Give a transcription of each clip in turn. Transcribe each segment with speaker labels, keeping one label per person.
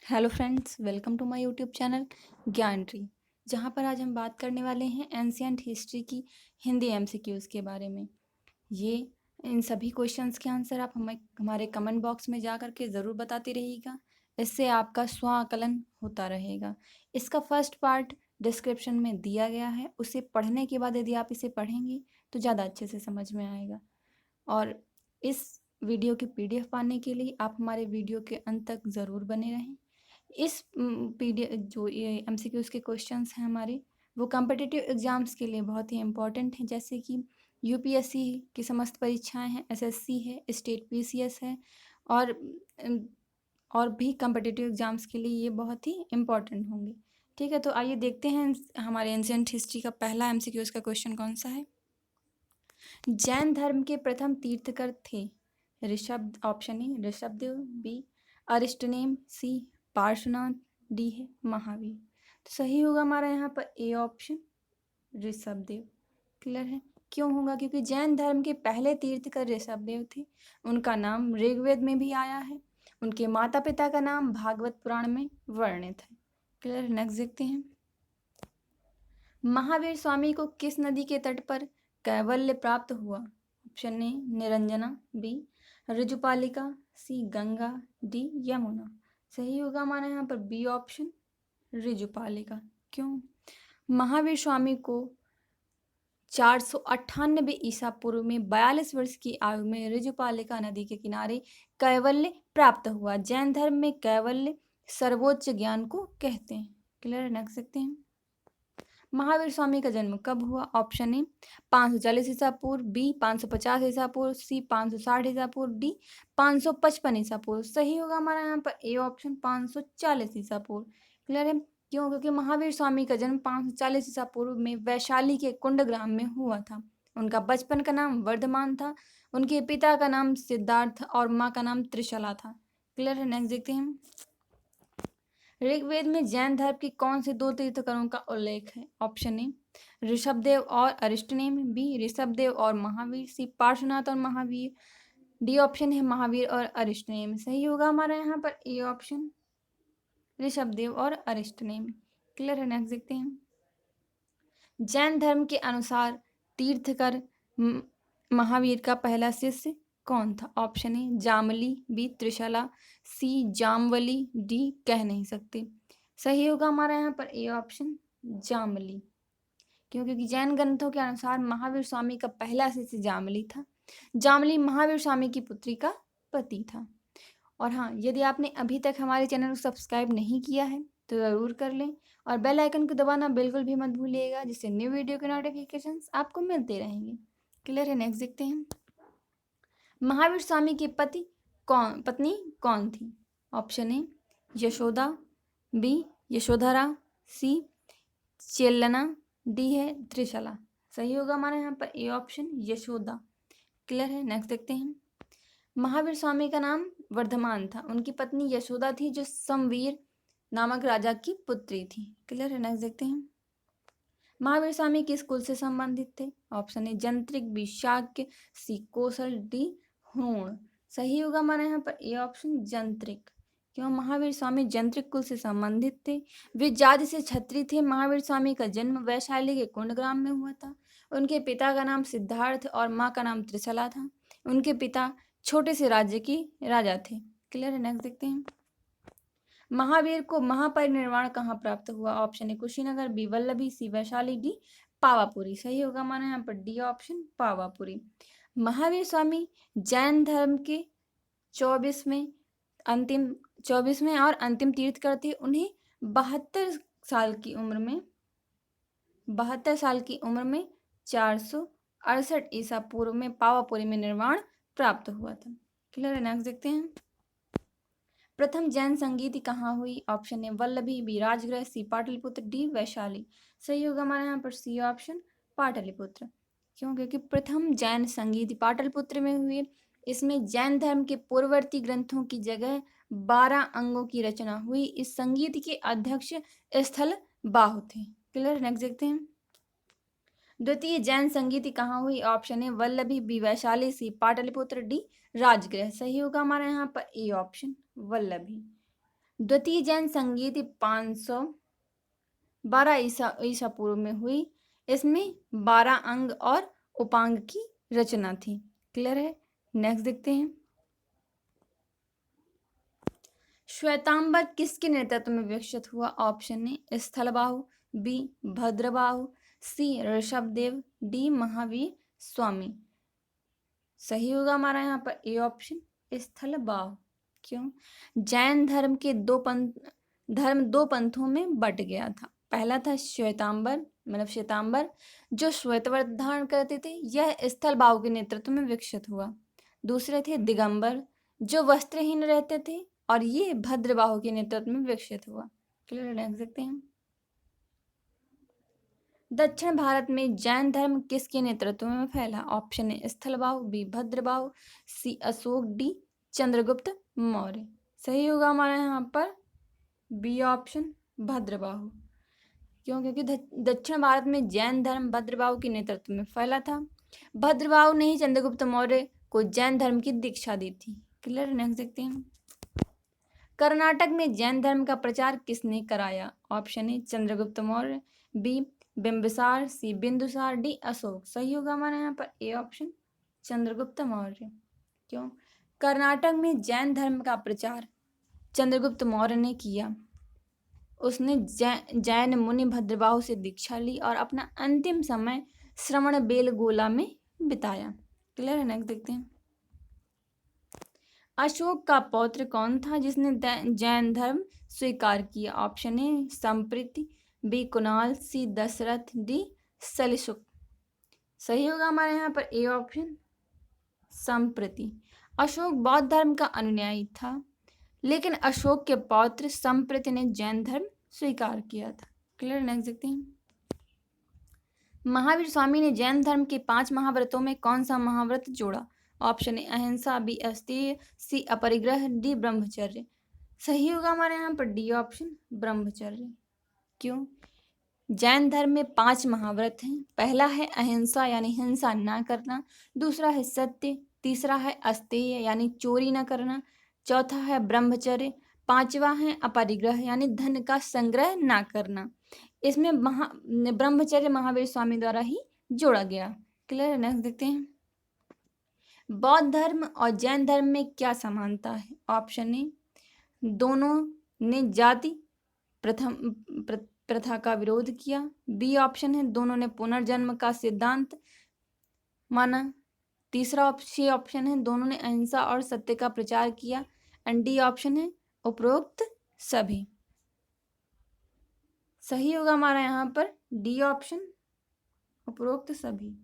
Speaker 1: Hello friends, welcome to my YouTube channel Gyan tree. जहाँ पर आज हम बात करने वाले हैं एंशियंट हिस्ट्री की हिंदी एमसीक्यूज़ के बारे में। ये इन सभी क्वेश्चंस के आंसर आप हमें हमारे कमेंट बॉक्स में जा कर के ज़रूर बताते रहिएगा। इससे आपका स्व आकलन होता रहेगा। इसका फर्स्ट पार्ट डिस्क्रिप्शन में दिया गया है, उसे पढ़ने के बाद यदि आप इसे पढ़ेंगे तो ज़्यादा अच्छे से समझ में आएगा। और इस वीडियो की पीडीएफ पाने के लिए आप हमारे वीडियो के अंत तक ज़रूर बने रहें। इस पीडीएफ जो ये एमसीक्यूज़ के क्वेश्चंस हैं हमारे, वो कॉम्पिटिटिव एग्जाम्स के लिए बहुत ही इम्पोर्टेंट हैं, जैसे कि यूपीएससी की समस्त परीक्षाएं हैं, एसएससी है, स्टेट पीसीएस है और अम, और भी कॉम्पिटिटिव एग्जाम्स के लिए ये बहुत ही इम्पोर्टेंट होंगे। ठीक है, तो आइए देखते हैं हमारे एंशिएंट हिस्ट्री का पहला एमसीक्यूज़ का क्वेश्चन कौन सा है। जैन धर्म के प्रथम तीर्थकर थे Rishabh. Option A Rishabhdev, B Arishtanemi, C Parshvanath, D है महावीर। तो सही होगा हमारा यहाँ पर ए ऑप्शन ऋषभदेव। क्लियर है, क्यों होगा? क्योंकि जैन धर्म के पहले तीर्थकर ऋषभदेव थे। उनका नाम ऋग्वेद में भी आया है। उनके माता पिता का नाम भागवत पुराण में वर्णित है। क्लियर, नेक्स्ट देखते हैं। महावीर स्वामी को किस नदी के तट पर कैवल्य प्राप्त हुआ? Option A Niranjana, B Rijupalika, C Ganga, D Yamuna. सही होगा हमारा यहाँ पर बी ऑप्शन ऋजुपालिका। क्यों? महावीर स्वामी को 498 ईसा पूर्व में 42 वर्ष की आयु में ऋजुपालिका नदी के किनारे कैवल्य प्राप्त हुआ। जैन धर्म में कैवल्य सर्वोच्च ज्ञान को कहते हैं। क्लियर, नेक्स्ट देखते हैं। महावीर स्वामी का जन्म कब हुआ? ऑप्शन ए 540 ईसा पूर्व, बी 550 ईसा पूर्व, सी 560 ईसा पूर्व, डी 555 ईसा पूर्व। सही होगा हमारा यहाँ पर ए ऑप्शन 540 ईसा पूर्व। क्लियर है, क्यों? क्योंकि महावीर स्वामी का जन्म 540 ईसा पूर्व में वैशाली के कुंड ग्राम में हुआ था। उनका बचपन का नाम वर्धमान था। उनके पिता का नाम सिद्धार्थ और माँ का नाम त्रिशला था। क्लियर है, नेक्स्ट देखते हैं। ऋग्वेद में जैन धर्म के कौन से दो तीर्थंकरों का उल्लेख है? ऑप्शन ए ऋषभदेव और अरिष्टनेम, बी ऋषभदेव और महावीर, सी पार्श्वनाथ और महावीर, डी ऑप्शन है महावीर और अरिष्टनेम। सही होगा हमारा यहाँ पर ए ऑप्शन ऋषभदेव और अरिष्टनेम। क्लियर है, नेक्स्ट देखते हैं। जैन धर्म के अनुसार तीर्थकर महावीर का पहला शिष्य कौन था? Option A Jamali, B Trishala, C Jamvali, D कह नहीं सकते। सही होगा हमारा यहाँ पर ए ऑप्शन जामली। क्यों? क्योंकि जैन ग्रंथों के अनुसार महावीर स्वामी का पहला शिष्य जामली था। जामली महावीर स्वामी की पुत्री का पति था। और हाँ, यदि आपने अभी तक हमारे चैनल को सब्सक्राइब नहीं किया है तो ज़रूर कर लें और बेल आइकन को दबाना बिल्कुल भी मत भूलिएगा, जिससे न्यू वीडियो के नोटिफिकेशंस आपको मिलते रहेंगे। क्लियर है, नेक्स्ट देखते हैं। महावीर स्वामी की पत्नी कौन थी? Option A Yashoda, B Yashodhara, C Chelna, D है त्रिशला। सही होगा हमारे यहाँ पर ए ऑप्शन यशोदा। क्लियर है, नेक्स्ट देखते हैं। महावीर स्वामी का नाम वर्धमान था। उनकी पत्नी यशोदा थी, जो समवीर नामक राजा की पुत्री थी। क्लियर है, नेक्स्ट देखते हैं। महावीर स्वामी किस कुल से संबंधित थे? Option A Jantrik, B Shakya, C Kaushal, D Huna. सही होगा हमारे यहाँ पर ए ऑप्शन जंत्रिक। क्यों? महावीर स्वामी जंत्रिक कुल से संबंधित थे। वे जाति से क्षत्रिय थे। महावीर स्वामी का जन्म वैशाली के कुंडग्राम में हुआ था। उनके पिता का नाम सिद्धार्थ और माँ का नाम त्रिशला था। उनके पिता छोटे से राज्य के राजा थे। क्लियर है, नेक्स्ट देखते हैं। महावीर को महापरिनिर्वाण कहाँ प्राप्त हुआ? Option A Kushinagar, B Vallabhi, C Vaishali, D Pawapuri. सही होगा हमारा यहाँ पर डी ऑप्शन पावापुरी। महावीर स्वामी जैन धर्म के 24वें और अंतिम तीर्थकर थे। उन्हें 72 साल की उम्र में 468 ईसा पूर्व में पावापुरी में निर्वाण प्राप्त हुआ था। क्लियर है, नेक्स्ट देखते हैं। प्रथम जैन संगीति कहाँ हुई? Option A Vallabhi, B Rajgriha, C Pataliputra, D Vaishali. सही होगा हमारे यहाँ पर सी ऑप्शन पाटलिपुत्र। क्यों? क्योंकि प्रथम जैन संगीति पाटलिपुत्र में हुई। इसमें जैन धर्म के पूर्ववर्ती ग्रंथों की जगह 12 अंगों की रचना हुई। इस संगीत के अध्यक्ष स्थल बाहु थे। क्लियर, नेक्स्ट देखते हैं। द्वितीय जैन संगीति कहाँ हुई? Option A Vallabhi, B Vaishali, C Pataliputra, D Rajgriha. सही होगा हमारे यहाँ पर ए ऑप्शन वल्लभी। द्वितीय जैन संगीत 512 ईसा पूर्व में हुई। इसमें 12 अंग और उपांग की रचना थी। क्लियर है? नेक्स्ट देखते हैं। श्वेतांबर किसके नेतृत्व में विकसित हुआ? Option A Sthalabahu, B Bhadrabahu, C Rishabhdev, D Mahavir Swami. सही होगा हमारा यहाँ पर ए ऑप्शन स्थलबाहु। क्यों? जैन धर्म के दो पंथों में बट गया था। पहला था श्वेतांबर मतलब श्वेतांबर जो श्वेत वस्त्र धारण करते थे, यह स्थलबाहु के नेतृत्व में विकसित हुआ। दूसरे थे दिगंबर जो वस्त्रहीन रहते थे, और ये भद्रबाहु के नेतृत्व में विकसित हुआ। क्लियर? देख सकते हैं। दक्षिण भारत में जैन धर्म किसके नेतृत्व में फैला? Option A Sthalabahu, B Bhadrabahu, C Ashok, D Chandragupta Maurya. सही होगा हमारे यहाँ पर बी ऑप्शन भद्रबाहु। क्यों? क्योंकि दक्षिण भारत में जैन धर्म भद्रबाहु के नेतृत्व में फैला था। भद्रबाहु ने ही चंद्रगुप्त मौर्य को जैन धर्म की दीक्षा दी थी। क्लियर? नेक्स्ट देखते हैं। कर्नाटक में जैन धर्म का प्रचार किसने कराया? Option A Chandragupta Maurya, B Bimbisara, C Bindusara, D Ashoka. सही होगा हमारे यहाँ पर ए ऑप्शन चंद्रगुप्त मौर्य। क्यों? कर्नाटक में जैन धर्म का प्रचार चंद्रगुप्त मौर्य ने किया। उसने जैन मुनि भद्रबाहु से दीक्षा ली और अपना अंतिम समय श्रवण बेलगोला में बिताया। क्लियर है? नेक्स्ट देखते हैं। अशोक का पौत्र कौन था जिसने जैन धर्म स्वीकार किया? Option A Samprati, B Kunal, C Dasharath, D Salishuk. सही होगा हमारे यहाँ पर ए ऑप्शन संप्रीति। अशोक बौद्ध धर्म का अनुयायी था, लेकिन अशोक के पौत्र संप्रीति ने जैन धर्म स्वीकार किया था। क्लियर? नेक्स्ट देखते हैं। महावीर स्वामी ने जैन धर्म के 5 महाव्रतों में कौन सा महाव्रत जोड़ा? ऑप्शन ए अहिंसा, बी अस्तेय, सी अपरिग्रह, डी ब्रह्मचर्य। सही होगा हमारे यहाँ पर डी ऑप्शन ब्रह्मचर्य। क्यों? जैन धर्म में 5 महाव्रत हैं। पहला है अहिंसा यानी हिंसा ना करना, दूसरा है सत्य, तीसरा है अस्तेय यानी चोरी ना करना, चौथा है ब्रह्मचर्य, पांचवा है अपरिग्रह यानी धन का संग्रह ना करना। इसमें ब्रह्मचर्य महावीर स्वामी द्वारा ही जोड़ा गया। क्लियर? नेक्स्ट देखते हैं। बौद्ध धर्म और जैन धर्म में क्या समानता है? ऑप्शन ए दोनों ने जाति प्रथा का विरोध किया, बी ऑप्शन है दोनों ने पुनर्जन्म का सिद्धांत माना, तीसरा ऑप्शन है दोनों ने अहिंसा और सत्य का प्रचार किया, एंड डी ऑप्शन है उपरोक्त सभी। सही होगा हमारा यहाँ पर डी ऑप्शन उपरोक्त सभी।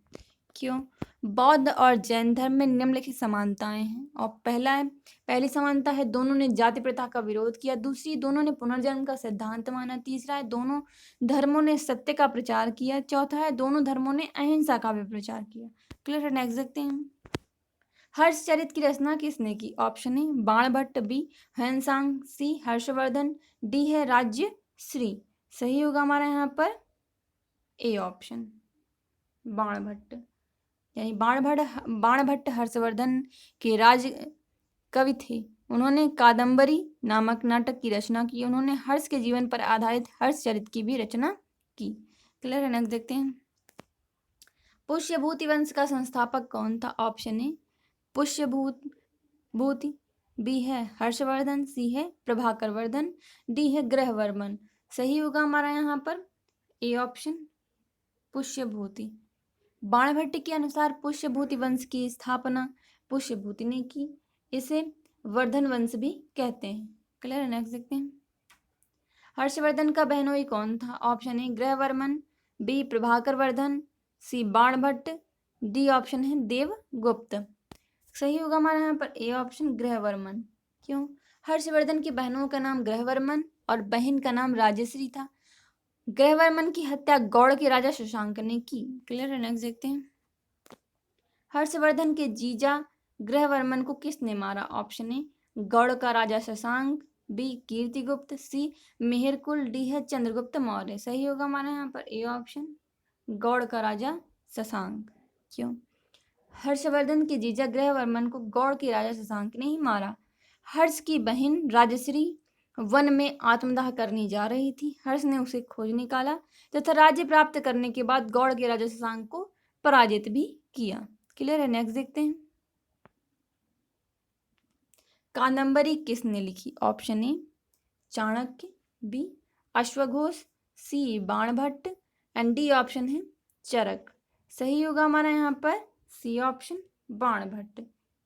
Speaker 1: क्यों? बौद्ध और जैन धर्म में निम्नलिखित समानताएं हैं। और पहली समानता है दोनों ने जाति प्रथा का विरोध किया, दूसरी दोनों ने पुनर्जन्म का सिद्धांत माना, तीसरा है दोनों धर्मों ने सत्य का प्रचार किया, चौथा है दोनों धर्मों ने अहिंसा का भी प्रचार किया। क्लियर है? नेक्स्ट देखते हैं। हर्षचरित की रचना किसने की? Option A Banabhatta, B Hiuen Tsang, C Harshavardhana, D है राज्य श्री। सही होगा हमारा यहाँ पर ए ऑप्शन बाणभट्ट। यानी बाणभट्ट हर्षवर्धन के राज कवि थे। उन्होंने कादम्बरी नामक नाटक की रचना की। उन्होंने हर्ष के जीवन पर आधारित हर्षचरित की भी रचना की। क्लियर है? नेक्स्ट देखते हैं। पुष्यभूति वंश का संस्थापक कौन था? ऑप्शन ए पुष्यभूति, बी है हर्षवर्धन, सी है प्रभाकर वर्धन, डी है ग्रहवर्मन। सही होगा हमारा यहाँ पर ए ऑप्शन पुष्यभूति। बाणभट्ट के अनुसार पुष्यभूति वंश की स्थापना पुष्यभूति ने की। इसे वर्धन वंश भी कहते हैं। क्लियर? नेक्स्ट देखते हैं। हर्षवर्धन का बहनोई कौन था? Option A Grahavarman, B Prabhakar Vardhan, C Banabhatta, D option है देवगुप्त। सही होगा हमारे यहाँ पर ए ऑप्शन ग्रहवर्मन। क्यों? हर्षवर्धन की बहनों का नाम ग्रहवर्मन और बहन का नाम राजश्री था। ग्रहवर्मन की हत्या गौड़ के राजा शशांक ने की। क्लियर है? नेक्स्ट देखते हैं। हर्षवर्धन के जीजा ग्रहवर्मन को किसने मारा? ऑप्शन ए गौड़ का राजा शशांक, बी कीर्तिगुप्त, सी मेहरकुल, डी है चंद्रगुप्त मौर्य। सही होगा हमारे यहाँ पर ए ऑप्शन गौड़ का राजा शशांक। क्यों? हर्षवर्धन के जीजा ग्रहवर्मन को गौड़ के राजा शशांक ने ही मारा। हर्ष की बहन राजश्री वन में आत्मदाह करने जा रही थी। हर्ष ने उसे खोज निकाला तथा राज्य प्राप्त करने के बाद गौड़ के राजा शशांक को पराजित भी किया। क्लियर है? नेक्स्ट देखते हैं। कादंबरी किसने लिखी? ऑप्शन ए चाणक्य, बी अश्वघोष, C Banabhatta and D option है चरक। सही होगा हमारा यहाँ पर सी ऑप्शन बाणभट्ट।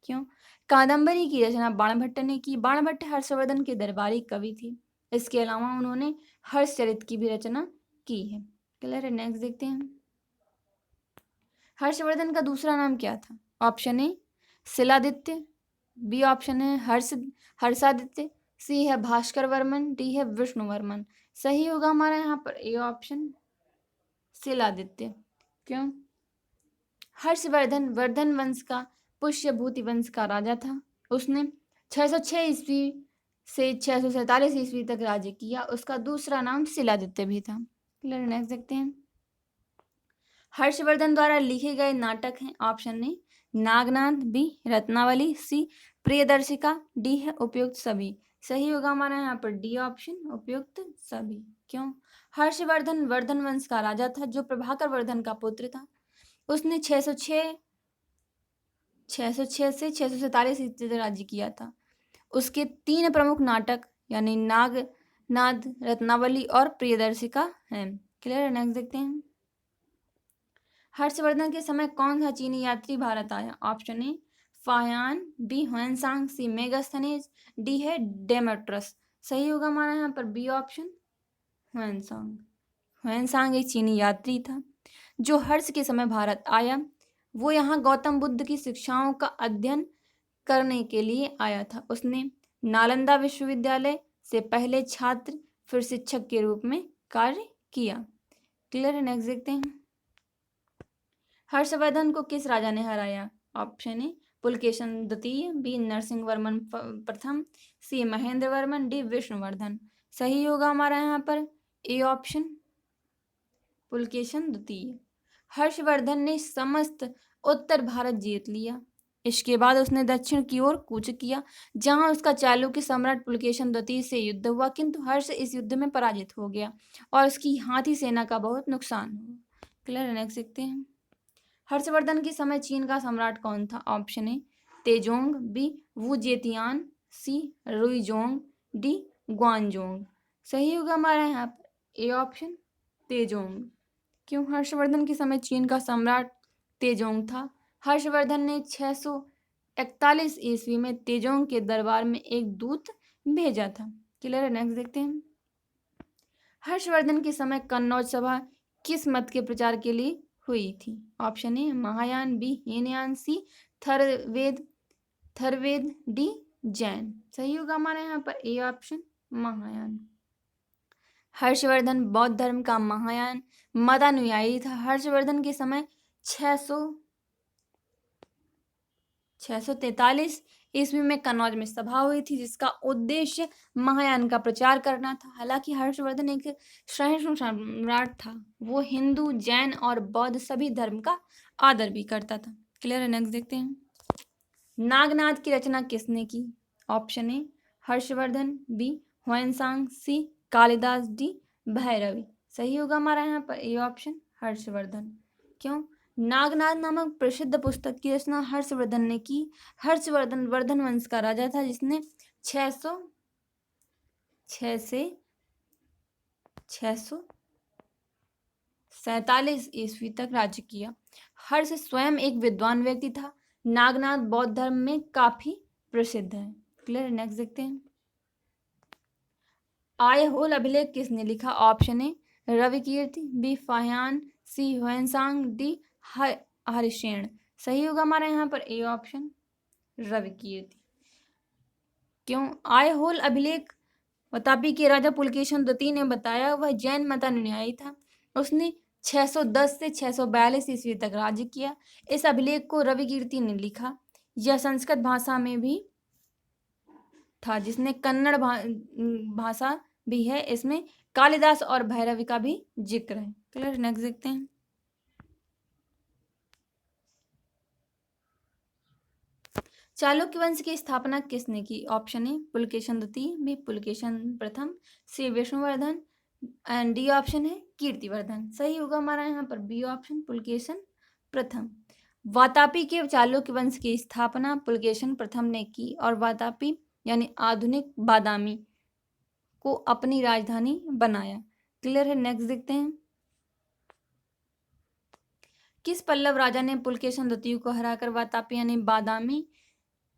Speaker 1: क्यों? कादंबरी की रचना बाणभट्ट ने की। बाणभट्ट हर्षवर्धन के दरबारी कवि थे। इसके अलावा उन्होंने हर्षचरित की भी रचना की है। क्लियर है? नेक्स्ट देखते हैं। हर्षवर्धन का दूसरा नाम क्या था? Option A Shiladitya, B option है हर्षादित्य, सी है भास्कर वर्मन, डी है विष्णु वर्मन। सही होगा हमारा यहाँ पर ए ऑप्शन शिलादित्य। क्यों? हर्षवर्धन वर्धन वंश का पुष्यभूति वंश का राजा था। उसने 606 ईस्वी से 647 ईस्वी तक राज्य किया। उसका दूसरा नाम शिलादित्य भी था। क्लियर? नेक्स्ट देखते हैं। हर्षवर्धन द्वारा लिखे गए नाटक हैं। Option A Naganath, B Ratnavali, C Priyadarshika, D है उपयुक्त सभी। सही होगा हमारा यहाँ पर डी ऑप्शन उपयुक्त सभी। क्यों? हर्षवर्धन वर्धन वंश का राजा था जो प्रभाकर वर्धन का पुत्र था। उसने 606 से 647 ईस्वी तक राज्य किया था। उसके 3 प्रमुख नाटक यानी नागनाथ, रत्नावली और प्रियदर्शिका हैं। क्लियर? नेक्स्ट देखते हैं। हर्षवर्धन के समय कौन सा चीनी यात्री भारत आया? Option A Fahien, B Hiuen Tsang, C Megasthenes, D है डेमेट्रस। सही होगा हमारा यहाँ पर बी ऑप्शन ह्वेनसांग। ह्वेनसांग एक चीनी यात्री था जो हर्ष के समय भारत आया। वो यहाँ गौतम बुद्ध की शिक्षाओं का अध्ययन करने के लिए आया था। उसने नालंदा विश्वविद्यालय से पहले छात्र फिर शिक्षक के रूप में कार्य किया। क्लियर है? नेक्स्ट देखते हैं। हर्षवर्धन को किस राजा ने हराया? ऑप्शन ए पुलकेशन द्वितीय, बी नरसिंह वर्मन प्रथम, सी महेंद्र वर्मन, डी विष्णुवर्धन। सही होगा हमारा यहाँ पर ए ऑप्शन पुलकेशन द्वितीय। हर्षवर्धन ने समस्त उत्तर भारत जीत लिया। इसके बाद उसने दक्षिण की ओर कूच किया जहां उसका चालुक्य सम्राट पुलकेशन द्वितीय से युद्ध हुआ, किंतु हर्ष इस युद्ध में पराजित हो गया और उसकी हाथी सेना का बहुत नुकसान हुआ। क्लियर? नेक्स्ट देखते हैं। हर्षवर्धन के समय चीन का सम्राट कौन था? Option A Taizong, B Wu Zetian, C Ruizong, D Guanzong. सही होगा हमारा यहाँ पर ए ऑप्शन तेजोंग। क्यों? हर्षवर्धन के समय चीन का सम्राट तेजोंग था। हर्षवर्धन ने 641 ईस्वी में तेजोंग के दरबार में एक दूत भेजा था। क्लियर? नेक्स्ट देखते हैं। हर्षवर्धन के समय कन्नौज सभा किस मत के प्रचार के लिए हुई थी? Option A Mahayana, B Hinayana, C थर्वेद, डी जैन। सही होगा हमारे यहाँ पर ए ऑप्शन महायान। हर्षवर्धन बौद्ध धर्म का महायान मतानुयायी था। हर्षवर्धन के समय 643 ईस्वी में कन्नौज में सभा हुई थी जिसका उद्देश्य महायान का प्रचार करना था। हालांकि हर्षवर्धन एक सहिष्णु सम्राट था। वो हिंदू, जैन और बौद्ध सभी धर्म का आदर भी करता था। क्लियर है? नेक्स्ट देखते हैं। नागनाथ की रचना किसने की? Option A Harshavardhana, B Hiuen Tsang, C Kalidas, D Bhairavi. सही होगा हमारा यहाँ पर ए ऑप्शन हर्षवर्धन। क्यों? नागनाथ नामक प्रसिद्ध पुस्तक की रचना हर्षवर्धन ने की। हर्षवर्धन वर्धन वंश का राजा था जिसने 606 से 647 ईस्वी तक राज्य किया। हर्ष स्वयं एक विद्वान व्यक्ति था। नागनाथ बौद्ध धर्म में काफी प्रसिद्ध है। क्लियर? नेक्स्ट देखते हैं। आयहोल अभिलेख किसने लिखा? Option A Ravikirti, B Fahien, C Hiuen Tsang, D Harishena. सही होगा हमारा यहाँ पर ए ऑप्शन रविकीर्ति। क्यों? आयहोल अभिलेख वातापी के राजा पुलकेशन द्वितीय ने बताया। वह जैन मतानुयायी था। उसने 610 से 642 ईस्वी तक राज्य किया। इस अभिलेख को रविकीर्ति ने लिखा। यह संस्कृत भाषा में भी था जिसने कन्नड़ भाषा भी है। इसमें कालिदास और भैरवी का भी जिक्र है। क्लियर? नेक्स्ट देखते हैं। चालुक्य वंश की स्थापना किसने की? ऑप्शन ए पुलकेशन द्वितीय, बी पुलकेशन प्रथम, सी विष्णुवर्धन एंड डी ऑप्शन है कीर्तिवर्धन। सही होगा हमारा यहाँ पर बी ऑप्शन पुलकेशन प्रथम। वातापी के चालुक्य वंश की स्थापना पुलकेशन प्रथम ने की और वातापी यानी आधुनिक बादामी को अपनी राजधानी बनाया। क्लियर है? नेक्स्ट देखते हैं। किस पल्लव राजा ने पुलकेशन द्वितीय को हराकर वातापी यानी बादामी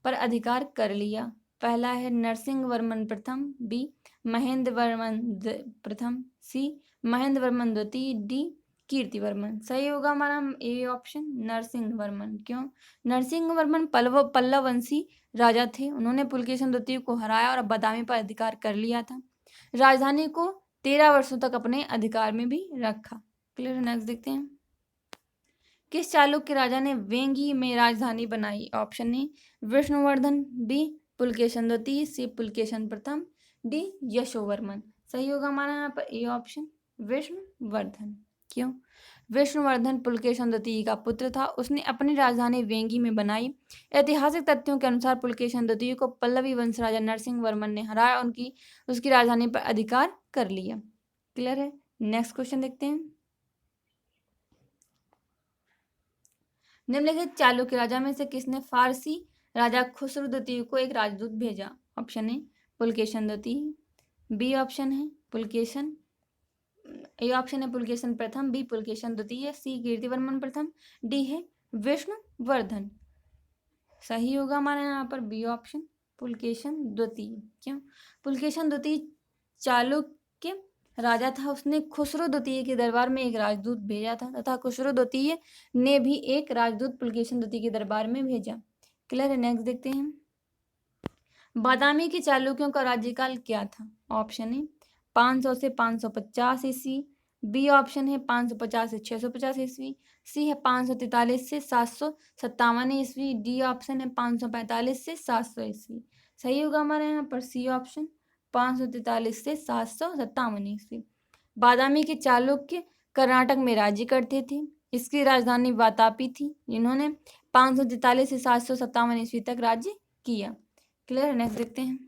Speaker 1: पर अधिकार कर लिया? पहला है नरसिंह वर्मन प्रथम, बी महेंद्र वर्मन प्रथम, सी महेंद्र वर्मन द्वितीय, डी कीर्तिवर्मन। सही होगा हमारा ए ऑप्शन नरसिंह वर्मन। क्यों? नरसिंह वर्मन पल्लव वंशी राजा थे। उन्होंने पुलकेशन द्वितीय को हराया और बादामी पर अधिकार कर लिया था। राजधानी को 13 वर्षों तक अपने अधिकार में भी रखा। क्लियर? नेक्स्ट देखते हैं। किस चालुक्य राजा ने वेंगी में राजधानी बनाई? Option A Vishnuvardhana, B Pulakeshin द्वितीय, सी पुलकेशन प्रथम, डी यशोवर्मन। सही होगा हमारा यहाँ पर ए ऑप्शन विष्णुवर्धन। क्यों? विष्णुवर्धन पुलकेशन द्वितीय का पुत्र था। उसने अपनी राजधानी वेंगी में बनाई। ऐतिहासिक तथ्यों के अनुसार पुलकेशन द्वितीय को पल्लवी वंश राजा नरसिंह वर्मन ने हराया और उसकी राजधानी पर अधिकार कर लिया। क्लियर है? नेक्स्ट क्वेश्चन देखते हैं। निम्नलिखित चालुक्य राजा में से किसने फारसी राजा खुसरो द्वितीय को एक राजदूत भेजा? ऑप्शन ए पुलकेशन द्वितीय, बी ऑप्शन है पुलकेशन, ए ऑप्शन है पुलकेशन प्रथम, बी पुलकेशन द्वितीय, सी कीर्तिवर्मन प्रथम, डी है विष्णुवर्धन। सही होगा हमारे यहाँ पर बी ऑप्शन पुलकेशन द्वितीय। क्यों? पुलकेशन द्वितीय चालुक्य राजा था। उसने खुसरो द्वितीय के दरबार में एक राजदूत भेजा था तथा खुसरो द्वितीय ने भी एक राजदूत पुलकेशन द्वितीय के दरबार में भेजा। क्लियर है? नेक्स्ट देखते हैं। बादामी के चालुक्यों का राज्यकाल क्या था? ऑप्शन ए 500 से 550 ईस्वी, बी ऑप्शन है 550 से 650 ईस्वी, सी है 543 से 757 ईस्वी, डी ऑप्शन है 545 से 700 ईस्वी। सही होगा हमारे यहाँ पर सी ऑप्शन 543 से 757 ईस्वी। बादामी के चालुक्य कर्नाटक में राज्य करते थे। इसकी राजधानी वातापी थी। इन्होंने 543 से 757 ईस्वी तक राज्य किया। क्लियर? नेक्स्ट देखते हैं।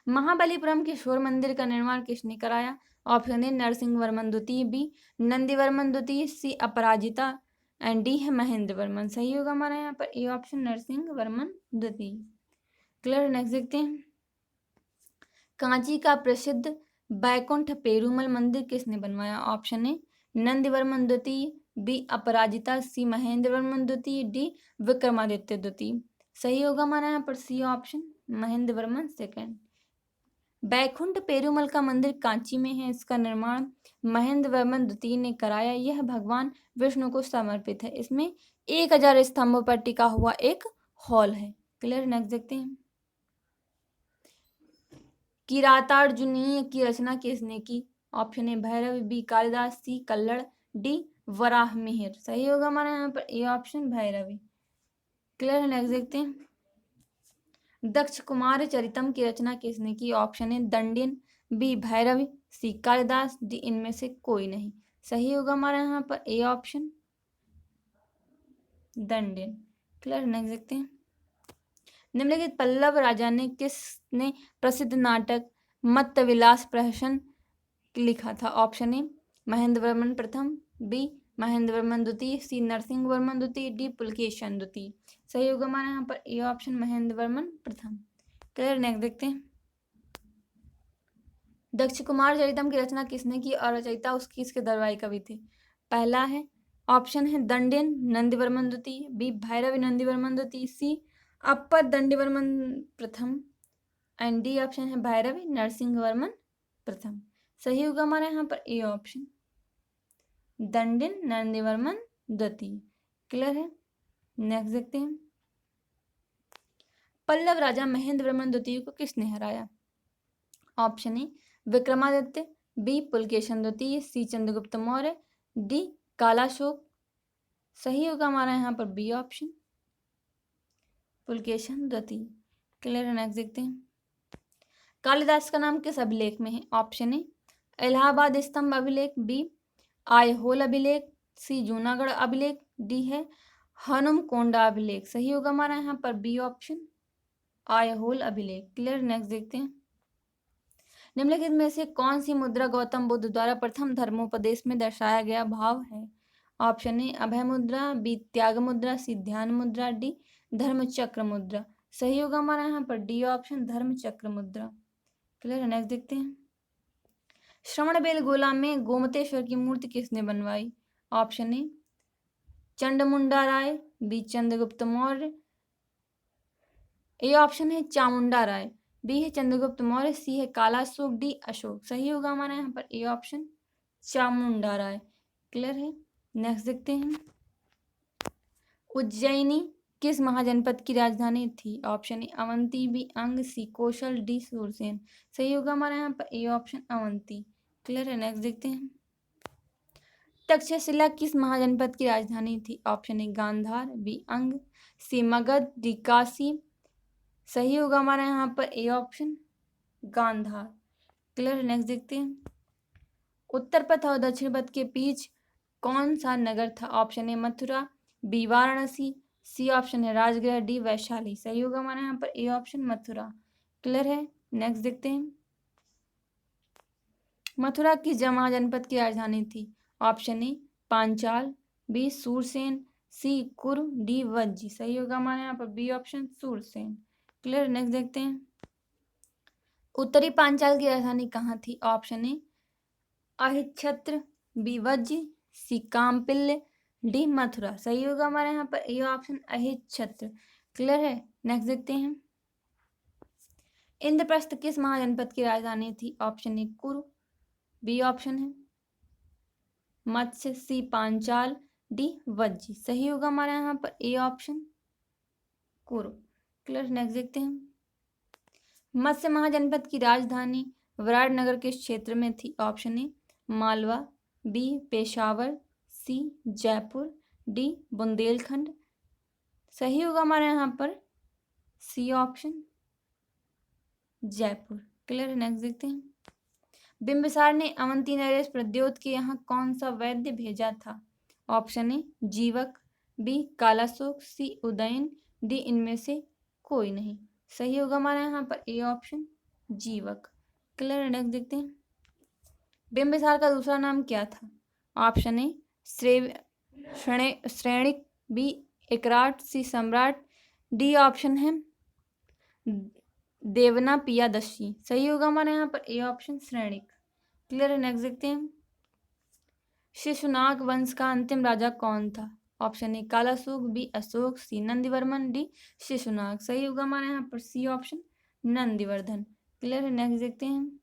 Speaker 1: महाबलीपुरम के शोर मंदिर का निर्माण किसने कराया? ऑप्शन ए नरसिंह वर्मन द्वितीय, बी नंदीवर्मन द्वितीय, सी अपराजिता एंड डी है महेंद्र वर्मन। सही होगा हमारा यहाँ पर ए ऑप्शन नरसिंह वर्मन द्वितीय। क्लियर? नेक्स्ट देखते हैं। कांची का प्रसिद्ध बैकुंठ पेरुमल मंदिर किसने बनवाया? ऑप्शन ए नंदीवर्मन द्वितीय, बी अपराजिता, सी महेंद्र वर्मन द्वितीय, डी विक्रमादित्य द्वितीय। सही होगा हमारा यहाँ पर C option Mahendra Varman second. Vaikuntha Perumal का मंदिर कांची में है। इसका निर्माण महेंद्र वर्मन द्वितीय ने कराया। यह भगवान विष्णु को समर्पित है। इसमें 1000 स्तंभों पर टिका हुआ एक हॉल है। क्लियर? नेक्स्ट देखते हैं। किरातार्जुनीय की रचना किसने की? Option A Bhairav, B Kalidas, C Kallad, D Varaha Mihir. सही होगा हमारा यहाँ पर ए ऑप्शन भैरवी। क्लियर है? नेक्स्ट देखते हैं। दक्ष कुमार चरितम की रचना किसने की? Option A Dandin, B Bhairavi, C Kalidas, D इनमें से कोई नहीं। सही होगा हमारा यहाँ पर A option Dandin. Clear? Next देखते हैं। निम्नलिखित पल्लव राजा ने किसने प्रसिद्ध नाटक मत्तविलास प्रहसन लिखा था? ऑप्शन ए महेंद्र वर्मन प्रथम, बी महेंद्र वर्मन द्वितीय, सी नरसिंह वर्मन द्वितीय, डी पुलकेशन द्वितीय। सही होगा हमारे यहाँ पर ए ऑप्शन महेंद्र वर्मन प्रथम। क्लियर? नेक्स्ट देखते हैं। दक्ष कुमार चरितम की रचना किसने की और रचयिता उसकी इसके दरबारी कवि थे? पहला है ऑप्शन है दंडिन नंदीवर्मन द्वितीय, बी भैरवी नंदीवर्मन द्वितीय, सी अपर दंडीवर्मन प्रथम एंड डी ऑप्शन है भैरवी नरसिंह वर्मन प्रथम। सही होगा हमारे यहाँ पर ए ऑप्शन दंडिन नंदीवर्मन द्वितीय। क्लियर है? नेक्स्ट देखते हैं। पल्लव राजा महेंद्र वर्मन द्वितीय को किसने हराया? Option A Vikramaditya, B Pulakeshin द्वितीय, सी चंद्रगुप्त मौर्य, डी कालाशोक। सही होगा हमारा यहाँ पर बी ऑप्शन पुलकेशन द्वितीय। क्लियर है? नेक्स्ट देखते हैं। कालिदास का नाम किस अभिलेख में है? ऑप्शन ए इलाहाबाद स्तंभ अभिलेख, बी आयहोल अभिलेख, सी जूनागढ़ अभिलेख, डी है हनुमकोंडा अभिलेख। सही होगा हमारा यहाँ पर बी ऑप्शन, आयहोल अभिलेख। क्लियर। नेक्स्ट देखते हैं, निम्नलिखित में से कौन सी मुद्रा गौतम बुद्ध द्वारा प्रथम धर्मोपदेश में दर्शाया गया भाव है? ऑप्शन ए अभय मुद्रा, बी त्याग मुद्रा, सी ध्यान मुद्रा, डी धर्म चक्र मुद्रा। सही होगा हमारा यहाँ पर डी ऑप्शन, धर्म चक्र मुद्रा। क्लियर। नेक्स्ट देखते हैं, श्रवणबेलगोला में गोमतेश्वर की मूर्ति किसने बनवाई? Option A Chandmunda Rai, B Chandragupta Maurya, A option है चामुंडा राय, बी है चंद्रगुप्त मौर्य, सी है कालाशोक, डी अशोक। सही होगा हमारा यहाँ पर A option, Chamunda Rai. Clear है। नेक्स्ट देखते हैं, उज्जैनी किस महाजनपद की राजधानी थी? ऑप्शन ए अवंती, बी अंग, सी कौशल, डी सूरसेन। सही होगा हमारा यहाँ पर ए ऑप्शन, अवंती। क्लियर है। नेक्स्ट देखते हैं, तक्षशिला किस महाजनपद की राजधानी थी? ऑप्शन ए गांधार, बी अंग, सी मगध, डी काशी। सही होगा हमारा यहाँ पर A option, Gandhara. Clear. Next देखते हैं, उत्तर पथ और दक्षिण पथ के बीच कौन सा नगर था? Option A Mathura, B Varanasi, C option है राजगृह, डी वैशाली। सही होगा हमारे यहाँ पर ए ऑप्शन, मथुरा। क्लियर है। नेक्स्ट देखते हैं, मथुरा की जमा जनपद की राजधानी थी? Option A Panchal, B Shurasena, C Kuru, D Vajji. सही होगा हमारे यहाँ पर B option, Shurasena. Clear. Next देखते हैं, उत्तरी पांचाल की राजधानी कहाँ थी? Option A Ahichhatra, B Vajji, C Kampilya, D Mathura. सही होगा हमारे यहाँ पर ए ऑप्शन, अहिच्छत्र। क्लियर है। नेक्स्ट देखते हैं, इंद्रप्रस्थ किस महाजनपद की राजधानी थी? ऑप्शन ए कुरु, बी ऑप्शन है मत्स्य, सी पांचाल, डी वज्जी। सही होगा हमारे यहाँ पर ए ऑप्शन, कुरु। क्लियर। नेक्स्ट देखते हैं, मत्स्य महाजनपद की राजधानी विराटनगर किस क्षेत्र में थी? Option A Malwa, B Peshawar, C Jaipur, D Bundelkhand. सही होगा हमारे यहाँ पर C option, Jaipur. Clear. Next देखते हैं, बिंबिसार ने अवंती नरेश प्रद्योत के यहाँ कौन सा वैद्य भेजा था? ऑप्शन ए जीवक, बी कालाशोक, सी उदयन, डी इनमें से कोई नहीं। सही होगा हमारे यहाँ पर ए ऑप्शन, जीवक। क्लियर। नेक्स्ट देखते हैं, बिंबिसार का दूसरा नाम क्या था? ऑप्शन ए श्रेणिक, बी एकराट, सी सम्राट, डी ऑप्शन है देवना पियादशी। सही होगा हमारे यहाँ पर ए ऑप्शन, श्रेणिक। क्लियर है। नेक्स्ट देखते हैं, शिशुनाग वंश का अंतिम राजा कौन था? Option A Kalashoka, B Ashoka, C Nandivarman, D Shishunaga. सही होगा हमारे यहाँ पर सी ऑप्शन, नंदीवर्धन। क्लियर है। नेक्स्ट देखते हैं,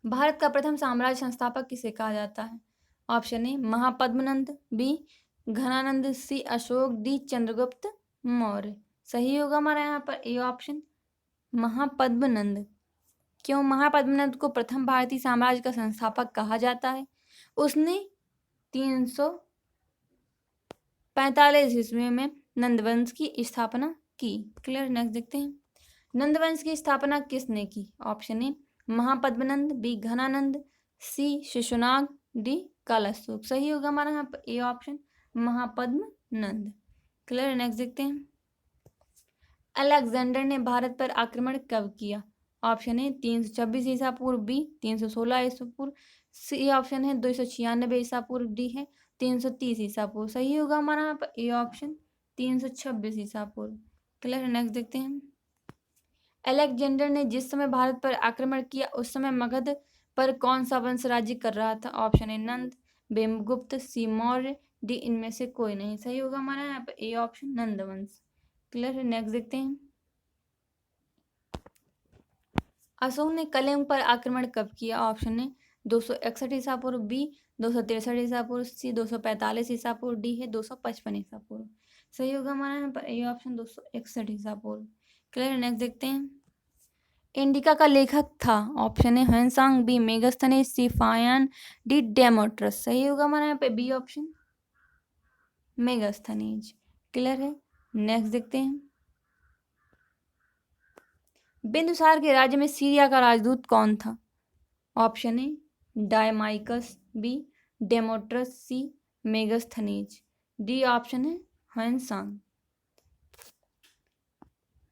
Speaker 1: भारत का प्रथम साम्राज्य संस्थापक किसे कहा जाता है? Option A Mahapadmananda, B Dhanananda, C Ashok, D Chandragupta Maurya. सही होगा हमारा यहाँ पर ए ऑप्शन, महापद्मनंद। क्यों महापद्मनंद को प्रथम भारतीय साम्राज्य का संस्थापक कहा जाता है? उसने 345 ईस्वी में नंदवंश की स्थापना की। क्लियर। नेक्स्ट देखते हैं, नंदवंश की स्थापना किसने की? Option A Mahapadmananda, B Dhanananda, C Shishunaga, D Kalashoka. सही होगा हमारा यहाँ पर A option, Mahapadmananda. Clear. Next देखते हैं, अलेक्जेंडर ने भारत पर आक्रमण कब किया? ऑप्शन ए 326 ईसा पूर्व, बी 316 ईसा पूर्व, सी ऑप्शन है 296 ईसा पूर्व, डी है 330 ईसा पूर्व। सही होगा हमारा यहाँ पर ए ऑप्शन, 326 ईसा पूर्व। क्लियर। नेक्स्ट देखते हैं, अलेक्जेंडर ने जिस समय भारत पर आक्रमण किया उस समय मगध पर कौन सा वंश राज्य कर रहा था? ऑप्शन ए नंद, बी गुप्त, सी मौर्य, डी इनमें से कोई नहीं। सही होगा हमारा यहाँ पर ए ऑप्शन, नंद वंश। क्लियर है। नेक्स्ट देखते हैं, अशोक ने कलिंग पर आक्रमण कब किया? ऑप्शन ए 261 ईसा पूर्व, बी 263 ईसा पूर्व, सी 245 ईसा पूर्व, डी है 255 ईसा पूर्व। सही होगा हमारा यहाँ पर ए ऑप्शन, 261 ईसा पूर्व। क्लियर। नेक्स्ट देखते हैं, इंडिका का लेखक था? Option A Xuanzang, B Megasthenes, C Faxian, D Demetrius. सही होगा हमारा यहाँ पे बी ऑप्शन, मेगास्थनीज। क्लियर है। नेक्स्ट देखते हैं, बिंदुसार के राज्य में सीरिया का राजदूत कौन था? Option A Deimachus, B Demetrius, C Megasthenes, D option है ह्वेनसांग।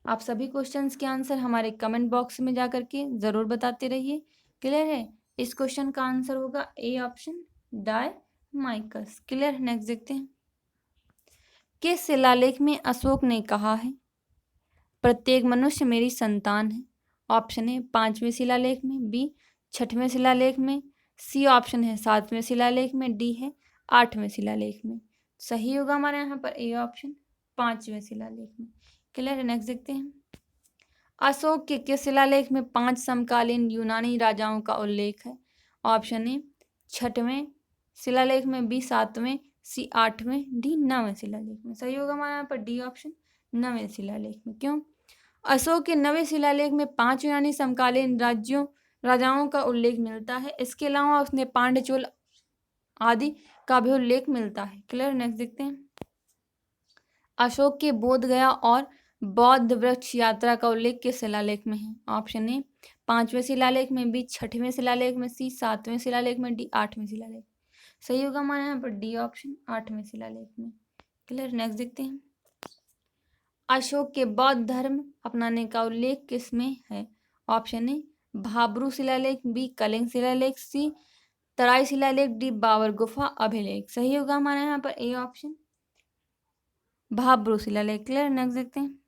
Speaker 1: आप सभी क्वेश्चंस के आंसर हमारे कमेंट बॉक्स में जा करके ज़रूर बताते रहिए। क्लियर है? इस क्वेश्चन का आंसर होगा ए ऑप्शन डायमाइकस। क्लियर? नेक्स्ट देखते हैं। किस शिलालेख में अशोक ने कहा है प्रत्येक मनुष्य मेरी संतान है? ऑप्शन है 5वें शिलालेख में, बी 6वें शिलालेख में, सी ऑप्शन है 7वें शिलालेख में, डी है 8वें शिलालेख में। सही होगा हमारे यहाँ पर ए ऑप्शन 5वें शिलालेख में। क्लियर है? नेक्स्ट देखते हैं। अशोक के किस शिलालेख में 5 समकालीन यूनानी राजाओं का उल्लेख है? ऑप्शन ए 6वें शिलालेख में, बी 7वें, सी 8वें, डी 9वें शिलालेख में। सही होगा हमारे यहाँ पर डी ऑप्शन 9वें शिलालेख में। क्यों? अशोक के 9वें शिलालेख में 5 यूनानी समकालीन राजाओं का उल्लेख मिलता है। इसके अलावा उसने पांड्यचोल आदि का भी उल्लेख मिलता है। क्लियर? नेक्स्ट देखते हैं। अशोक के बोध गया और बौद्ध वृक्ष यात्रा का उल्लेख किस शिलालेख में है? ऑप्शन ए 5वें शिलालेख में, बी 6वें शिलालेख में, सी 7वें शिलालेख में, डी 8वें शिलालेख। सही होगा हमारे यहाँ पर डी ऑप्शन 8वें शिलालेख में। क्लियर? नेक्स्ट देखते हैं। अशोक के बौद्ध धर्म अपनाने का उल्लेख किस में है? ऑप्शन ए भाब्रू शिलालेख, बी कलिंग शिलालेख, सी तराई शिलालेख, डी बाबर गुफा अभिलेख। सही होगा हमारे यहाँ पर ए ऑप्शन भाब्रू शिलालेख। क्लियर? नेक्स्ट देखते हैं।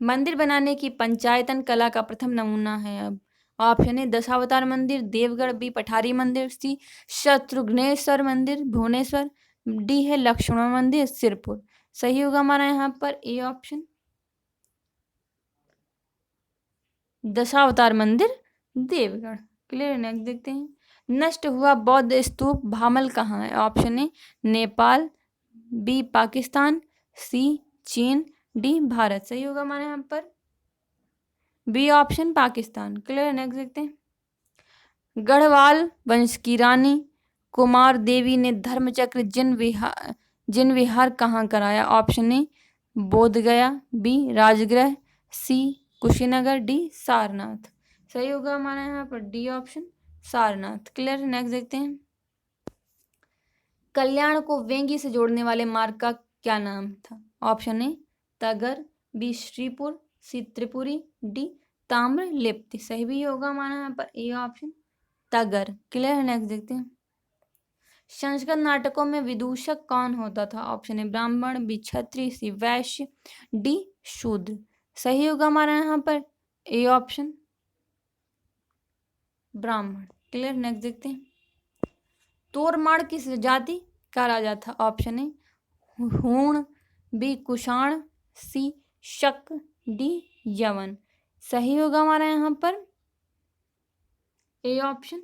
Speaker 1: मंदिर बनाने की पंचायतन कला का प्रथम नमूना है अब। ऑप्शन ए दशावतार मंदिर देवगढ़, बी पठारी मंदिर, सी शत्रुघ्नेश्वर मंदिर भुवनेश्वर, डी है लक्ष्मण मंदिर सिरपुर। सही होगा हमारा यहाँ पर ए ऑप्शन दशावतार मंदिर देवगढ़। क्लियर? नेक्स्ट देखते हैं। नष्ट हुआ बौद्ध स्तूप भामल कहाँ है? Option A Nepal, B Pakistan, C चीन, डी भारत। सही होगा हमारे यहाँ पर B option Pakistan. Clear? Next देखते हैं। गढ़वाल वंश की रानी कुमार देवी ने धर्मचक्र जिन विहार कहाँ कराया? ऑप्शन ए बोध गया, बी राजगृह, सी कुशीनगर, डी सारनाथ। सही होगा हमारा यहाँ पर D option Sarnath. Clear? Next देखते हैं। कल्याण को वेंगी से जोड़ने वाले मार्ग का क्या नाम था? ऑप्शन ए तगर, बी श्रीपुर, सी त्रिपुरी, डी ताम्र लिप्ति। सही भी होगा हमारा यहाँ पर ए ऑप्शन तगर। क्लियर है? नेक्स्ट देखते हैं। संस्कृत नाटकों में विदूषक कौन होता था? ऑप्शन ए ब्राह्मण, बी क्षत्रिय, सी वैश्य, डी शूद्र। सही होगा हमारा यहाँ पर ए ऑप्शन ब्राह्मण। क्लियर? नेक्स्ट देखते हैं। तोरमाड़ किस जाति का राजा था? ऑप्शन ए हूण, बी कुषाण, सी शक, डी यवन। सही होगा हमारा यहाँ पर ए ऑप्शन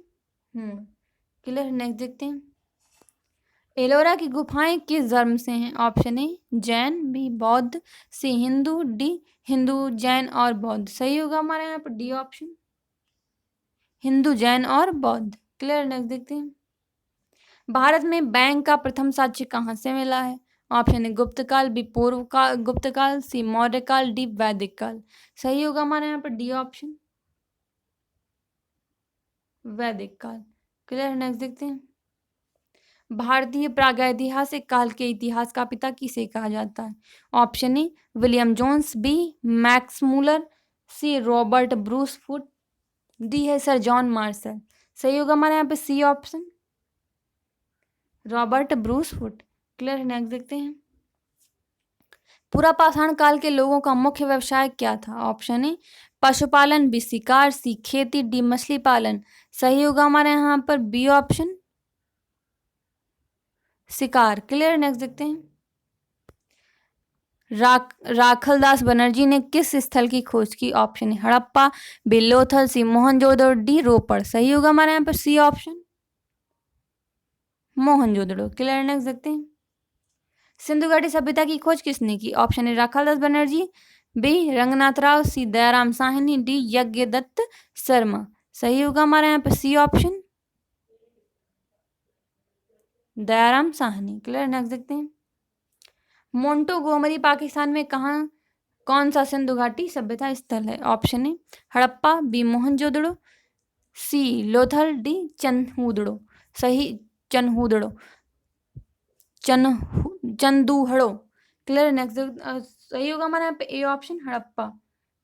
Speaker 1: हूण। क्लियर? नेक्स्ट देखते हैं। एलोरा की गुफाएं किस धर्म से हैं? ऑप्शन ए जैन, बी बौद्ध, सी हिंदू, डी हिंदू जैन और बौद्ध। सही होगा हमारे यहाँ पर डी ऑप्शन हिंदू जैन और बौद्ध। क्लियर? नेक्स्ट देखते हैं। भारत में बैंक का प्रथम साक्ष्य कहाँ से मिला है? ऑप्शन ए गुप्त काल, बी पूर्व काल गुप्त काल, सी मौर्य काल, डी वैदिक काल। सही होगा हमारे यहाँ पर डी ऑप्शन वैदिक काल। क्लियर? नेक्स्ट देखते हैं। भारतीय प्रागैतिहासिक काल के इतिहास का पिता किसे कहा जाता है? Option A William Jones, B Max Muller, C Robert Bruce Foote, D है सर जॉन मार्शल। सही होगा हमारे यहाँ पे C option Robert Bruce Foote. Clear? Next देखते हैं। पुरापाषाण काल के लोगों का मुख्य व्यवसाय क्या था? ऑप्शन ए पशुपालन, बी शिकार, सी खेती, डी मछली पालन। सही होगा हमारे यहाँ पर बी ऑप्शन शिकार। क्लियर? नेक्स्ट देखते हैं। राखलदास बनर्जी ने किस स्थल की खोज की? Option A Harappa, B Lothal, C Mohenjodaro, D Ropar. सही होगा हमारे यहाँ पर C option Mohenjodaro. Clear? Next देखते हैं। सिंधु घाटी सभ्यता की खोज किसने की? Option A Rakhaldas Banerjee, B Ranganath Rao, C Dayaram Sahni, D Yagyadatt Sharma. सही होगा हमारे यहाँ पे C option Dayaram Sahni. Clear? Next देखते हैं। मोंटोगोमरी पाकिस्तान में कौन सा सिंधु घाटी सभ्यता स्थल है? Option A Harappa, B Mohenjodaro, C Lothal, D Chanhudaro. सही चनहूदड़ो, चंदूहड़ो। क्लियर। नेक्स्ट सही होगा हमारे यहाँ पे A option Harappa.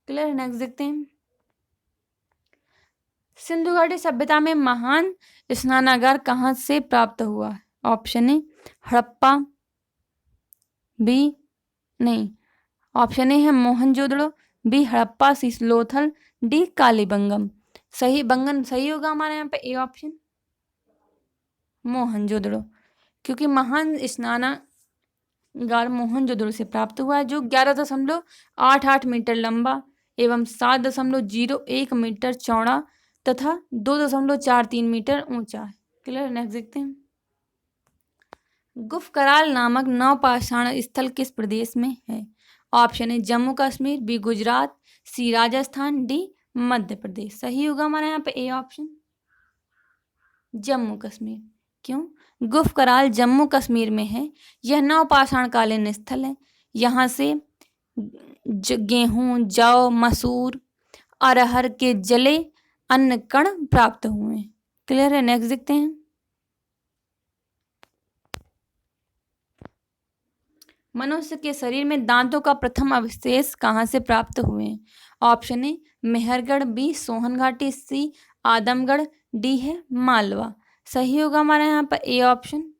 Speaker 1: Clear. Next देखते हैं। सिंधु घाटी सभ्यता में महान स्नानागार कहाँ से प्राप्त हुआ है? ऑप्शन ए हड़प्पा, बी नहीं, ऑप्शन ए है मोहनजोदड़ो, बी हड़प्पा, सी लोथल, डी कालीबंगम। सही बंगन सही होगा हमारे यहाँ पे ए ऑप्शन मोहनजोदड़ो, क्योंकि महान स्नानागार मोहनजोदड़ो से प्राप्त हुआ है, जो 11.88 मीटर लंबा एवं 7.01 मीटर चौड़ा तथा 2.43 मीटर ऊंचा है। क्लियर। नेक्स्ट देखते हैं। गुफकराल नामक नवपाषाण स्थल किस प्रदेश में है? Option A Jammu Kashmir, B Gujarat, C Rajasthan, D Madhya Pradesh. सही होगा हमारे यहाँ पे ए ऑप्शन जम्मू कश्मीर। क्यों? गुफकराल जम्मू कश्मीर में है। यह नवपाषाण कालीन स्थल है। यहाँ से गेहूं, जौ, मसूर, अरहर के जले अन्न कण प्राप्त हुए। क्लियर है। नेक्स्ट देखते हैं। मनुष्य के शरीर में दांतों का प्रथम अवशेष कहाँ से प्राप्त हुए हैं? Option A Mehrgarh, B Sohan घाटी, सी आदमगढ़, डी है मालवा। सही होगा हमारे यहाँ पर A option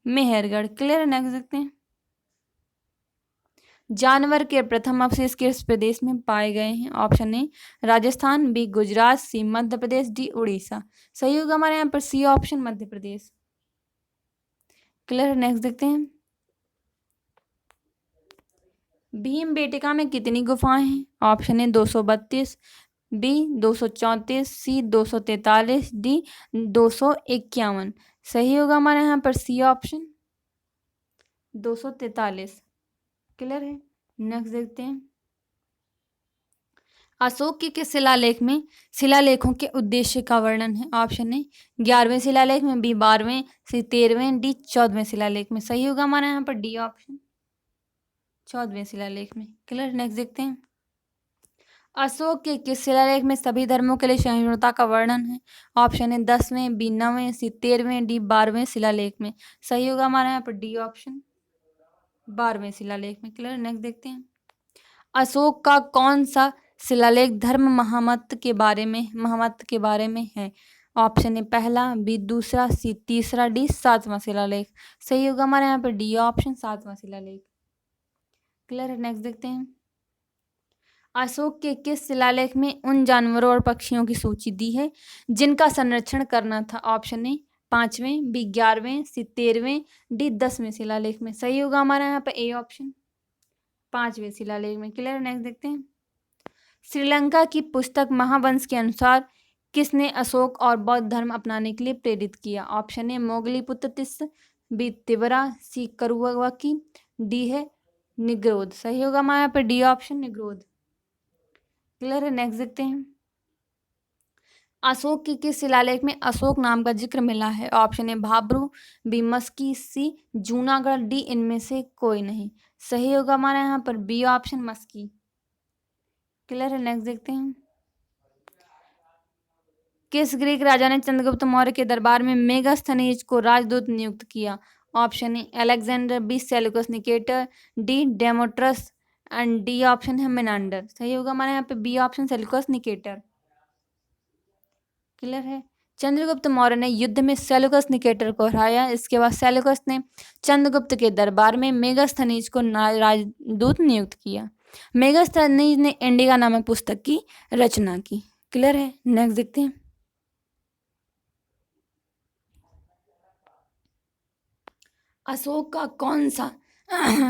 Speaker 1: Mehrgarh. Clear. Next देखते हैं। जानवर के प्रथम अवशेष किस प्रदेश में पाए गए हैं? Option A Rajasthan, B Gujarat, C Madhya Pradesh, D Orissa. सही होगा हमारे यहाँ पर C option Madhya Pradesh. Clear. Next देखते हैं। भीमबेटका में कितनी गुफाएं हैं? Option A 232, B 234, C 243, D 251। सही होगा हमारे यहाँ पर सी ऑप्शन 243। क्लियर है। नेक्स्ट देखते हैं। अशोक के किस शिलालेख में शिलालेखों के उद्देश्य का वर्णन है? ऑप्शन ए 11वें शिलालेख में, बी 12वें, सी 13वें, डी 14वें शिलालेख में। सही होगा हमारे यहाँ पर डी ऑप्शन 14वें शिलालेख में। क्लियर। नेक्स्ट देखते हैं। अशोक के किस शिलालेख में सभी धर्मों के लिए सहिष्णुता का वर्णन है? ऑप्शन ए 10वें, बी 9वें, सी 13वें, डी 12वें शिलालेख में। सही होगा हमारे यहाँ पर डी ऑप्शन 12वें शिलालेख में। क्लियर। नेक्स्ट देखते हैं। अशोक का कौन सा शिलालेख धर्म महामत के बारे में है? ऑप्शन ए पहला, बी दूसरा, सी तीसरा, डी 7वां शिलालेख। सही होगा हमारे यहाँ पर डी ऑप्शन 7वां शिलालेख। क्लियर है। नेक्स्ट देखते हैं। अशोक के किस शिलालेख में उन जानवरों और पक्षियों की सूची दी है जिनका संरक्षण करना था? ऑप्शन ए 5वें, बी 11वें, सी 13वें, डी 10वें शिलालेख में। सही होगा हमारे यहाँ पे ए ऑप्शन 5वें शिलालेख में। क्लियर। नेक्स्ट देखते हैं। श्रीलंका की पुस्तक महावंश के अनुसार किसने अशोक और बौद्ध धर्म अपनाने के लिए प्रेरित किया? Option A Moggaliputta Tissa, B Tivara, C Karuvaki, D है निग्रोध। सही होगा हमारे यहाँ पे डी ऑप्शन निग्रोध। क्लियर है। नेक्स्ट देखते हैं। अशोक के किस शिलालेख में अशोक नाम का जिक्र मिला है? Option A Bhabru, B Maski, C Junagadh, D इनमें से कोई नहीं। सही होगा हमारे यहाँ पर बी ऑप्शन मस्की। क्लियर है। नेक्स्ट देखते हैं। किस ग्रीक राजा ने चंद्रगुप्त मौर्य के दरबार में मेगास्थनीज को राजदूत नियुक्त किया? Option A Alexander, B Seleucus Nicator, D Demetrius and D option है मेनांडर। सही होगा हमारे यहाँ पे B option Seleucus Nicator. Clear है। चंद्रगुप्त मौर्य ने युद्ध में सेल्यूकस निकेटर को हराया। इसके बाद सेल्यूकस ने चंद्रगुप्त के दरबार में मेगास्थनीज को राजदूत नियुक्त किया। मेगास्थनीज ने इंडिका नामक पुस्तक की रचना की। क्लियर है। नेक्स्ट देखते हैं। अशोक का कौन सा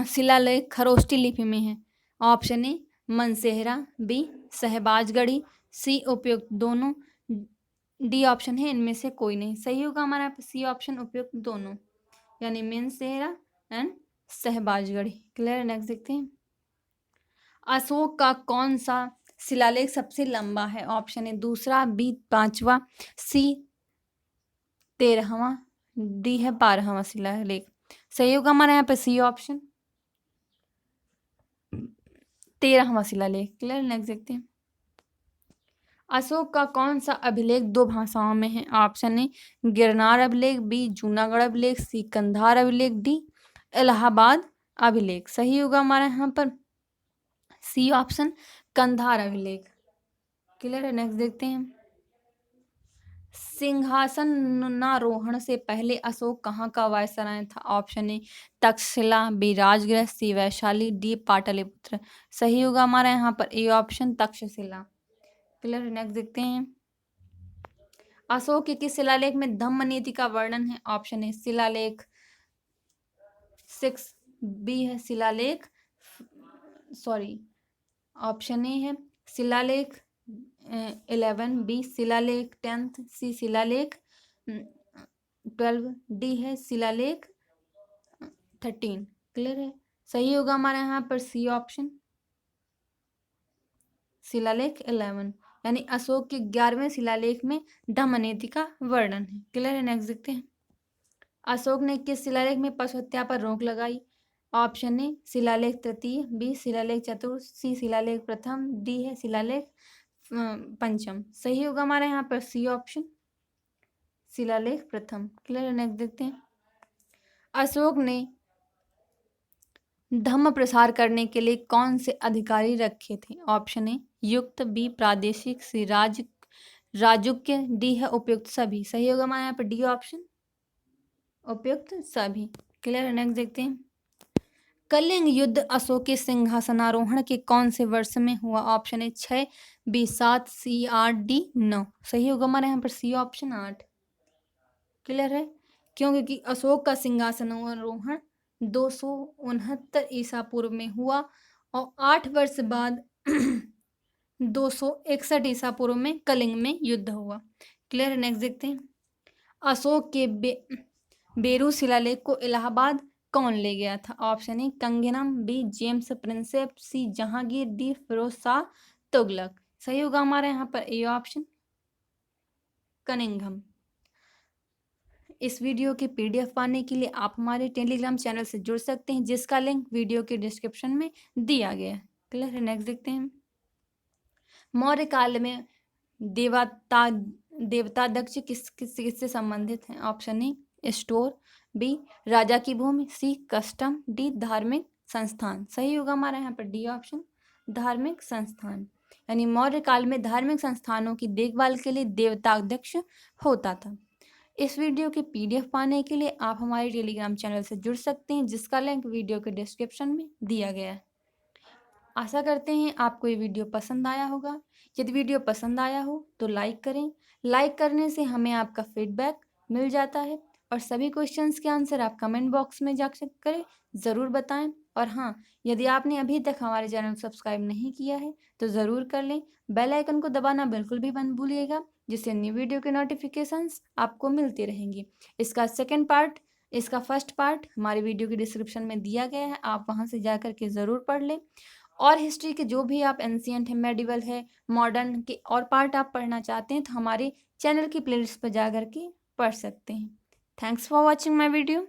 Speaker 1: शिलालेख खरोष्टी लिपि में है? ऑप्शन ए मनसेहरा, बी सहबाजगढ़ी, सी उपयुक्त दोनों, डी ऑप्शन है इनमें से कोई नहीं। सही होगा हमारा सी ऑप्शन उपयुक्त दोनों, यानी Mansehra and Shahbazgarhi. Clear. Next देखते हैं। अशोक का कौन सा शिलालेख सबसे लंबा है? ऑप्शन ए दूसरा, बी 5वां, सी 13वां, डी है 12वां शिलालेख। सही होगा हमारे यहाँ पे सी ऑप्शन 13वां शिलालेख। क्लियर। नेक्स्ट देखते हैं। अशोक का कौन सा अभिलेख 2 भाषाओं में है? ऑप्शन ए गिरनार अभिलेख, बी जूनागढ़ अभिलेख, सी कंधार अभिलेख, डी इलाहाबाद अभिलेख। सही होगा हमारा यहाँ पर सी ऑप्शन कंधार अभिलेख। क्लियर है? नेक्स्ट देखते हैं। सिंहासनारोहण से पहले अशोक कहाँ का वायसराय था? Option A Takshashila, B Rajgriha, C Vaishali, D Pataliputra. सही होगा हमारा यहाँ पर ए ऑप्शन तक्षशिला। क्लियर है? नेक्स्ट देखते हैं। अशोक के किस शिलालेख में धम्म नीति का वर्णन है? ऑप्शन ए शिलालेख 6, बी है शिलालेख ऑप्शन ए है शिलालेख 11, बी शिलालेख 10, सी शिलालेख 12, डी है शिलालेख 13। क्लियर है? सही होगा हमारे यहाँ पर सी ऑप्शन शिलालेख 11, यानी अशोक के 11वें शिलालेख में धम्मनीति का वर्णन है। क्लियर है? नेक्स्ट देखते हैं। अशोक ने किस शिलालेख में पशु हत्या पर रोक लगाई? ऑप्शन ए शिलालेख तृतीय, बी शिलालेख चतुर्थ, सी शिलालेख प्रथम, डी है शिलालेख पंचम। सही होगा हमारे यहाँ पर सी ऑप्शन शिलालेख प्रथम। क्लियर है? नेक्स्ट देखते हैं। अशोक ने धम्म प्रसार करने के लिए कौन से अधिकारी रखे थे? ऑप्शन ए युक्त, बी प्रादेशिक, सी राजुक्य, डी है उपयुक्त सभी। सही होगा हमारे यहाँ पर डी ऑप्शन उपयुक्त सभी। क्लियर है? नेक्स्ट देखते हैं। कलिंग युद्ध अशोक के सिंहासनारोहण के कौन से वर्ष में हुआ? Option A 6, B 7, C 8, D 9। सही होगा हमारे यहाँ पर सी ऑप्शन 8। क्लियर है? क्यों? क्योंकि अशोक का सिंहासनारोहण 269 ईसा पूर्व में हुआ और 8 वर्ष बाद 261 ईसा पूर्व में कलिंग में युद्ध हुआ। क्लियर है? नेक्स्ट देखते हैं। अशोक के बेरू शिलालेख को इलाहाबाद कौन ले गया था? Option A Cunningham, B James Prinsep, C Jahangir, D Firoz Shah Tughlaq. सही होगा हमारे यहाँ पर ए ऑप्शन कनिंघम। इस वीडियो के पीडीएफ पाने के लिए आप हमारे टेलीग्राम चैनल से जुड़ सकते हैं, जिसका लिंक वीडियो के डिस्क्रिप्शन में दिया गया है। क्लियर है? नेक्स्ट देखते हैं। मौर्य काल में देवता दक्ष किससे संबंधित हैं? ऑप्शन ए स्टोर, बी राजा की भूमि, सी कस्टम, डी धार्मिक संस्थान। सही होगा हमारा यहाँ पर डी ऑप्शन धार्मिक संस्थान, यानी मौर्य काल में धार्मिक संस्थानों की देखभाल के लिए देवताध्यक्ष होता था। इस वीडियो के पीडीएफ पाने के लिए आप हमारे टेलीग्राम चैनल से जुड़ सकते हैं, जिसका लिंक वीडियो के डिस्क्रिप्शन में दिया गया है। आशा करते हैं आपको ये वीडियो पसंद आया होगा। यदि वीडियो पसंद आया हो तो लाइक करें। लाइक करने से हमें आपका फीडबैक मिल जाता है और सभी क्वेश्चंस के आंसर आप कमेंट बॉक्स में जाकर करें, ज़रूर बताएं। और हाँ, यदि आपने अभी तक हमारे चैनल को सब्सक्राइब नहीं किया है तो ज़रूर कर लें। बेल आइकन को दबाना बिल्कुल भी मत भूलिएगा, जिससे न्यू वीडियो के नोटिफिकेशंस आपको मिलती रहेंगी। इसका फर्स्ट पार्ट हमारे वीडियो के डिस्क्रिप्शन में दिया गया है, आप वहाँ से जा कर के ज़रूर पढ़ लें। और हिस्ट्री के जो भी आप एंशिएंट है, मेडिवल है, मॉडर्न के और पार्ट आप पढ़ना चाहते हैं तो हमारे चैनल की प्लेलिस्ट पर जा कर के पढ़ सकते हैं। Thanks for watching my video.